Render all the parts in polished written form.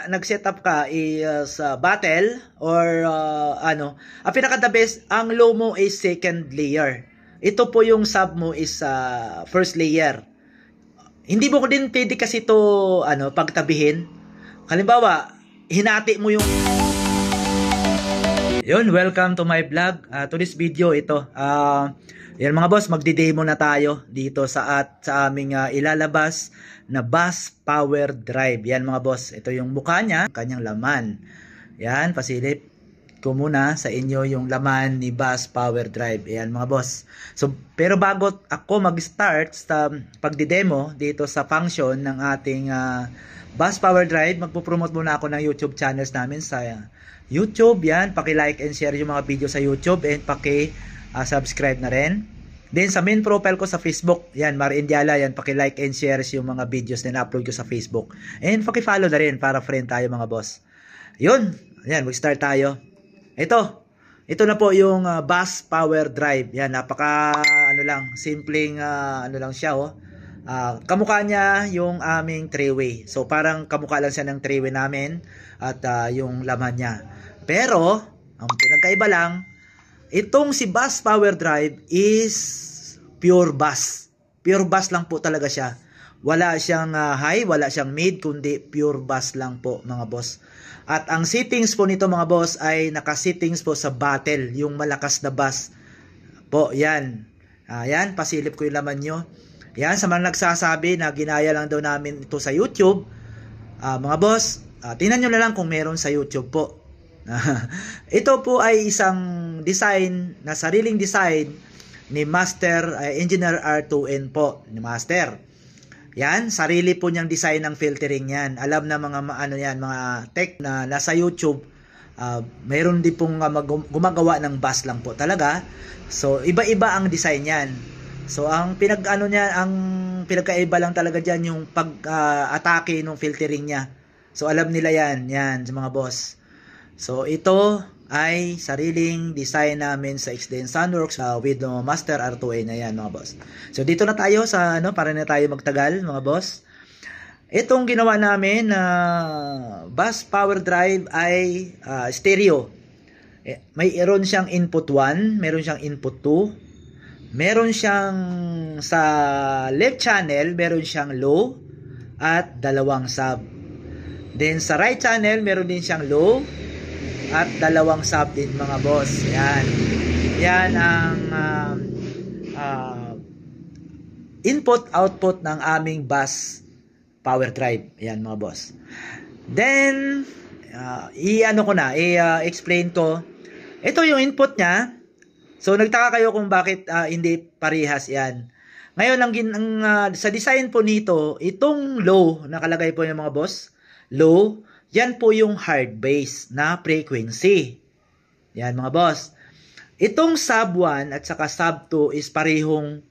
Nag-setup ka is battle or ang pinaka the best, ang low mo is second layer. Ito po yung sub mo is first layer. Hindi mo ko din pwede kasi to pagtabihin. Halimbawa, hinati mo yung yun, welcome to my vlog. To this video ito. Yan mga boss, magdi-demo na tayo dito sa aming ilalabas na bus power drive. Yan mga boss, ito yung mukha niya, kanyang laman. Yan, pasilip ko muna sa inyo yung laman ni bus power drive. Yan mga boss. So, pero bago ako mag-start sa pagdi-demo dito sa function ng ating bus power drive, magpo-promote muna ako ng YouTube channels namin sa YouTube. Yan, paki-like and share yung mga video sa YouTube and subscribe na rin. Then sa main profile ko sa Facebook, yan, Mar Indiala, yan, paki-like and share yung mga videos na upload ko sa Facebook. And paki-follow na rin para friend tayo mga boss. Yun, yan, mag-start tayo. Ito na po yung bus power drive. Yan, napaka simpleng lang siya, oh. Kamukha niya yung aming 3-way. So parang kamukha lang siya ng 3-way namin at yung laman niya. Pero ang pinagkaiba lang, itong si bus power drive is pure bus. Pure bus lang po talaga siya. Wala siyang high, wala siyang mid, kundi pure bus lang po mga boss. At ang settings po nito mga boss ay naka-settings po sa battle, yung malakas na bus po. Yan. Yan, pasilip ko yung laman nyo. Yan, sa mga nagsasabi na ginaya lang daw namin ito sa YouTube, mga boss, tingnan nyo na lang kung meron sa YouTube po. Ito po ay isang design, na sariling design ni Master Engineer R2N po, ni Master. Yan, sarili po niyang design ng filtering yan. Alam na mga mga tech na nasa YouTube, mayroon din pong gumagawa ng bus lang po talaga. So iba-iba ang design yan. So ang pinagkaiba lang talaga diyan yung pag-atake ng filtering niya. So alam nila yan sa mga boss. So ito ay sariling design namin sa XDN Sunworks with Master R2A na yan mga boss. So dito na tayo sa para na tayo magtagal mga boss. Itong ginawa namin na bus power drive ay stereo. Mayroon siyang input 1, meron siyang input 2. Meron siyang sa left channel, meron siyang low at dalawang sub. Then sa right channel, meron din siyang low at dalawang sub din mga boss. Yan. Yan ang input-output ng aming bus power drive. Yan mga boss. Then, i-explain ko. Ito yung input niya. So nagtaka kayo kung bakit hindi parehas yan. Ngayon sa design po nito, itong low nakalagay po yung mga boss, low, yan po yung hard bass na frequency. Yan mga boss. Itong sub 1 at saka sub 2 is parehong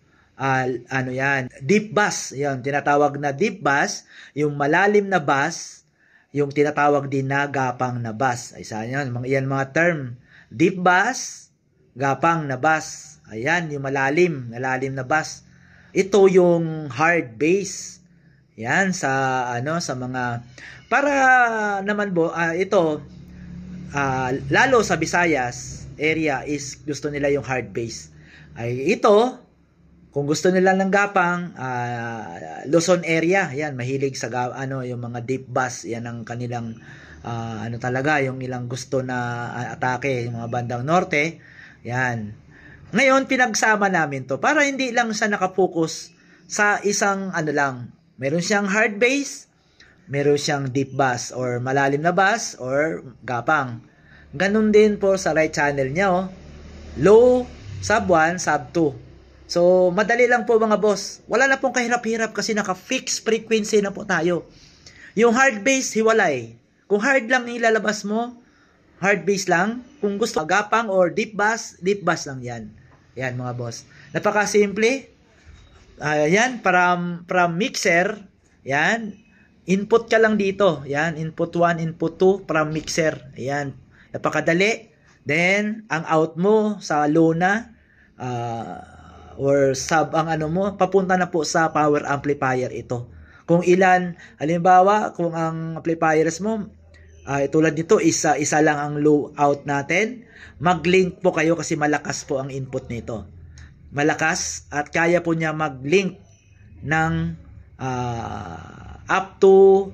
deep bass. Yan, tinatawag na deep bass, yung malalim na bass, yung tinatawag din na gapang na bass. Ay yan mga term. Deep bass, gapang na bass. Ayan, yung malalim na bass. Ito yung hard bass. Yan sa mga para naman ito lalo sa Visayas area is gusto nila yung hard bass. Ay ito kung gusto nila ng gapang Luzon area, yan mahilig sa yung mga deep bass, yan ang kanilang talaga yung ilang gusto na atake, yung mga bandang norte. Yan. Ngayon, pinagsama namin to para hindi lang siya nakapokus sa isang lang. Meron siyang hard bass, meron siyang deep bass or malalim na bass or gapang. Ganun din po sa right channel niya, oh. Low, sub 1, sub 2. So, madali lang po mga boss. Wala na pong kahirap-hirap kasi naka-fixed frequency na po tayo. Yung hard bass, hiwalay. Kung hard lang ilalabas mo, hard bass lang. Kung gusto gapang or deep bass lang yan. Yan mga boss. Napaka-simple. Yan, from mixer, yan, input ka lang dito. Yan, input 1, input 2, from mixer. Yan, napakadali. Then, ang out mo sa low na, or sub ang mo, papunta na po sa power amplifier ito. Kung ilan, halimbawa, kung ang amplifiers mo, tulad nito, isa lang ang low out natin, mag-link po kayo kasi malakas po ang input nito. Malakas at kaya po niya mag-link ng up to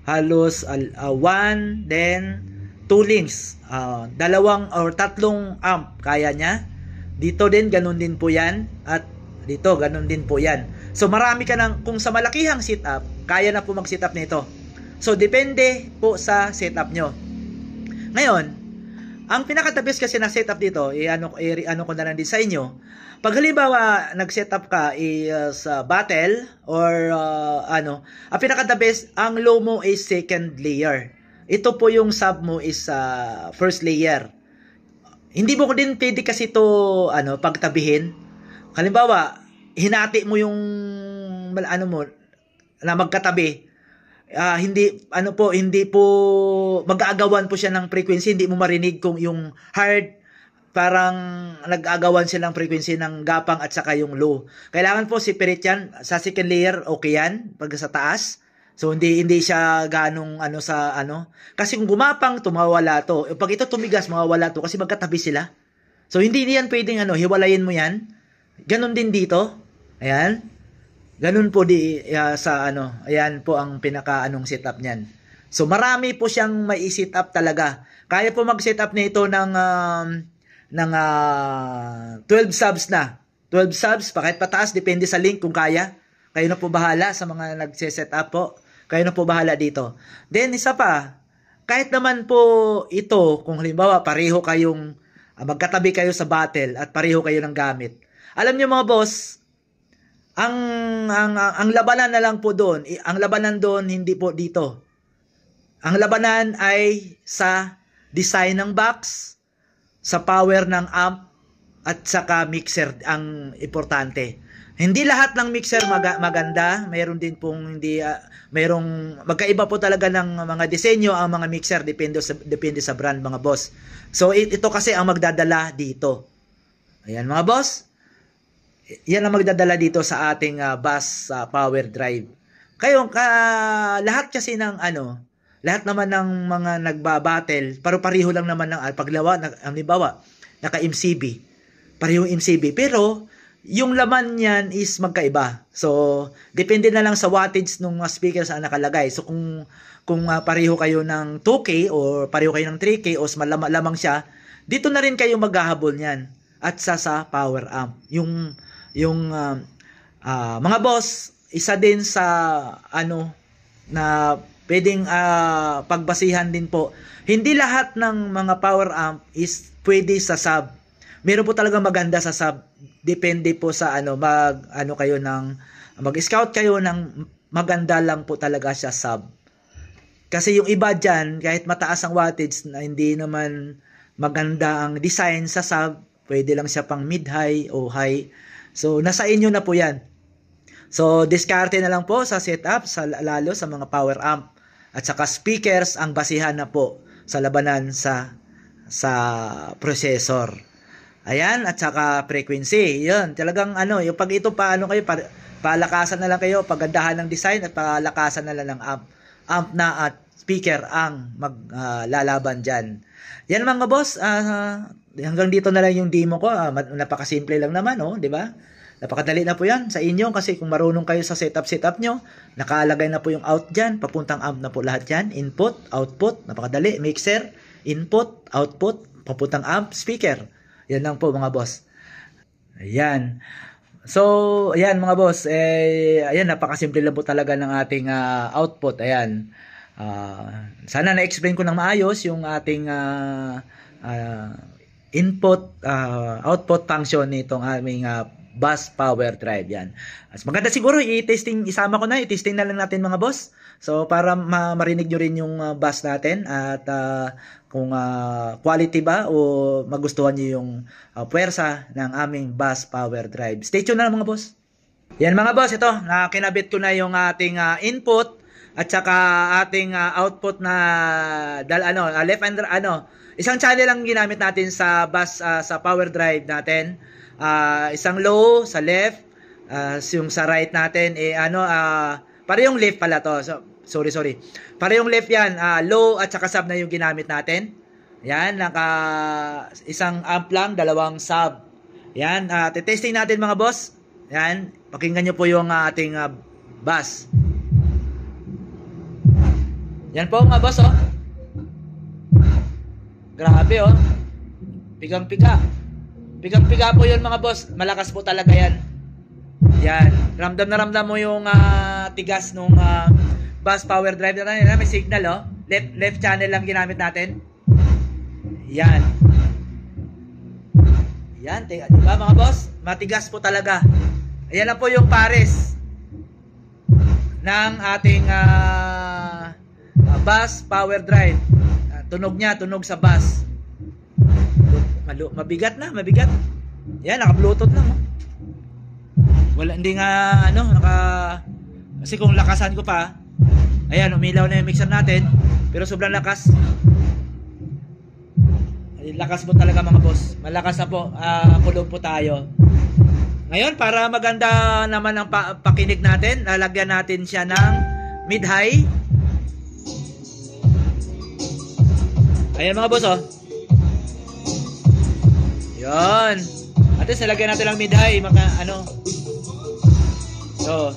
halos 1, then 2 links. Dalawang or tatlong amp kaya niya. Dito din, ganun din po yan. At dito, ganun din po yan. So, marami ka ng, kung sa malakihang setup, kaya na po mag-setup nito. So, depende po sa setup nyo. Ngayon, ang pinaka-the best kasi na setup dito, ano ko na lang din sa inyo. Pag halimbawa, nag-setup ka sa battle, or ang pinaka-the best, ang low mo is second layer. Ito po yung sub mo is first layer. Hindi mo ko din pwede kasi ito pagtabihin. Halimbawa, hinati mo yung mo na magkatabi. Hindi po mag-aagawan po siya ng frequency, hindi mo marinig kung yung hard parang nag-aagawan silang frequency ng gapang at saka yung low. Kailangan po separate yan sa second layer, okay yan pag sa taas. So hindi siya ganong kasi kung gumapang mawawala to. Pag ito tumigas mawawala to kasi magkatabi sila. So hindi yan pwedeng hiwalayin mo yan. Ganon din dito. Ayan. Ganon po ayan po ang pinaka setup niyan. So marami po siyang may setup talaga. Kaya po mag-setup nito ng 12 subs na. 12 subs kahit pataas depende sa link kung kaya. Kayo na po bahala sa mga nagse-setup po. Kayo na po bahala dito. Then isa pa, kahit naman po ito kung halimbawa pareho kayong magkatabi kayo sa battle at pareho kayo ng gamit. Alam niyo mga boss, ang labanan na lang po doon, ang labanan doon hindi po dito. Ang labanan ay sa design ng box, sa power ng amp, at saka mixer ang importante. Hindi lahat ng mixer maganda, mayroon din pong hindi magkaiba po talaga ng mga disenyo ang mga mixer depende sa brand mga boss. So ito kasi ang magdadala dito. Ayan mga boss. Yan ang magdadala dito sa ating bus power drive. Lahat kasi ng lahat naman ng mga nagba-battle, pareho lang naman ng halimbawa, naka-MCB. Pareho MCB, pero yung laman niyan is magkaiba. So, depende na lang sa wattage ng speakers na nakalagay. So, kung pareho kayo ng 2K or pareho kayo ng 3K o lamang siya, dito na rin kayo maghahabol niyan. At sa power amp. Yung mga boss, isa din sa na pwedeng pagbasihan din po. Hindi lahat ng mga power amp is pwede sa sub. Meron po talaga maganda sa sub. Depende po sa mag-scout kayo ng maganda lang po talaga siya sub. Kasi yung iba dyan, kahit mataas ang wattage na hindi naman maganda ang design sa sub, pwede lang siya pang mid-high o high. So, nasa inyo na po yan. So, diskarte na lang po sa setup, lalo sa mga power amp. At saka speakers ang basihan na po sa labanan sa processor. Ayan, at saka frequency. Yun, talagang yung pag ito palakasan na lang kayo, pagandahan ng design at palakasan na lang ng amp na at speaker ang maglalaban dyan. Yan mga boss, hanggang dito na lang yung demo ko. Napakasimple lang naman, di ba? Napakadali na po yan sa inyo kasi kung marunong kayo sa setup nyo, nakalagay na po yung out dyan, papuntang amp na po lahat yan, input, output, napakadali, mixer, input, output, papuntang amp, speaker. Yan lang po mga boss. Ayan. So, ayan mga boss, ayan, napakasimple lang po talaga ng ating output. Ayan. Sana na-explain ko ng maayos yung ating input, output function nitong aming bus power drive. Yan. As maganda siguro isama ko na, i-testing na lang natin mga boss. So, para marinig nyo rin yung bus natin at kung quality ba o magustuhan nyo yung puwersa ng aming bus power drive. Stay tuned na lang mga boss. Yan mga boss, ito, nakinabit ko na yung ating input at saka ating output na left and isang channel lang ginamit natin sa bus sa power drive natin. Isang low sa left, yung sa right natin Parehong lift pala to. So, sorry. Parehong lift yan. Low at saka sub na yung ginamit natin. Yan, isang amp lang, dalawang sub. Yan, testing natin mga boss. Yan, pakinggan nyo po yung ating bass. Yan po mga boss, oh. Grabe, oh. Pigang-piga. Pigang-piga po yun mga boss. Malakas po talaga yan. Yan. Ramdam na ramdam mo yung tigas nung bass power drive na may signal, oh. Left channel lang ginamit natin. Yan. Yan. Diba mga boss? Matigas po talaga. Ayan na po yung pares ng ating bass power drive. Tunog niya, tunog sa bass. Mabigat. Yan, naka-bluetooth lang. Oh. Wala, hindi nga, kasi kung lakasan ko pa, ayan, umilaw na yung mixer natin, pero sobrang lakas. Lakas po talaga mga boss. Malakas na po, kulog po tayo. Ngayon, para maganda naman ang pakinig natin, lalagyan natin siya ng mid-high. Ayan mga boss, oh. Yun. At least, lalagyan natin ng mid-high, So.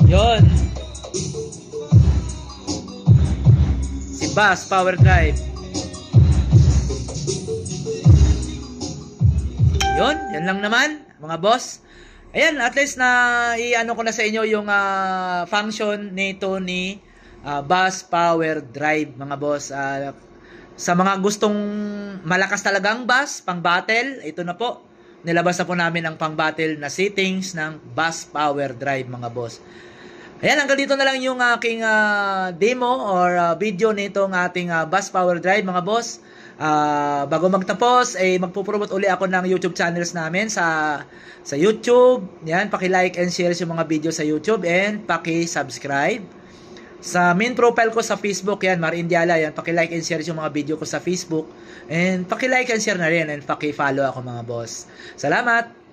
Yun. Si bass power drive. Yun, yan lang naman, mga boss. Ayan, at least na i-ano ko na sa inyo yung function nito ni bass power drive, mga boss. Sa mga gustong malakas talagang bass, pang battle, ito na po. Nilabas na po namin ang pang battle na settings ng bass power drive, mga boss. Ayan, hanggang dito na lang yung aking demo or video nitong ating bass power drive, mga boss. Bago magtapos, magpupromote uli ako ng YouTube channels namin sa YouTube. Yan, paki-like and share yung mga video sa YouTube and paki-subscribe. Sa main profile ko sa Facebook, yan, Mar Indiala, yan, paki-like and share yung mga video ko sa Facebook. And paki-like and share na rin and paki-follow ako, mga boss. Salamat!